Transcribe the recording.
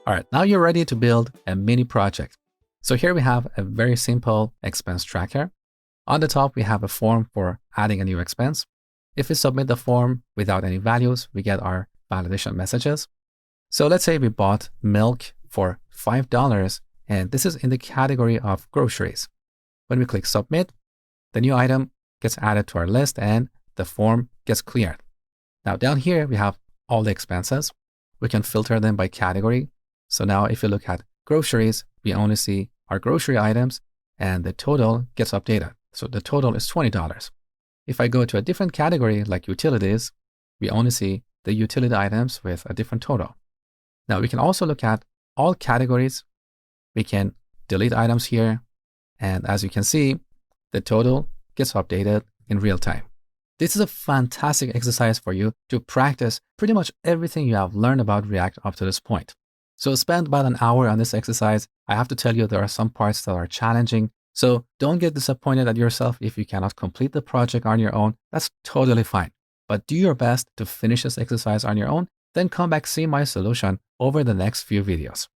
All right, now you're ready to build a mini project. So here we have a very simple expense tracker. On the top, we have a form for adding a new expense. If we submit the form without any values, we get our validation messages. So let's say we bought milk for $5, and this is in the category of groceries. When we click submit, the new item gets added to our list and the form gets cleared. Now down here, we have all the expenses. We can filter them by category. So now if you look at groceries, we only see our grocery items and the total gets updated. So the total is $20. If I go to a different category like utilities, we only see the utility items with a different total. Now we can also look at all categories. We can delete items here. And as you can see, the total gets updated in real time. This is a fantastic exercise for you to practice pretty much everything you have learned about React up to this point. So spend about an hour on this exercise. I have to tell you, there are some parts that are challenging. So don't get disappointed at yourself if you cannot complete the project on your own. That's totally fine. But do your best to finish this exercise on your own. Then come back see my solution over the next few videos.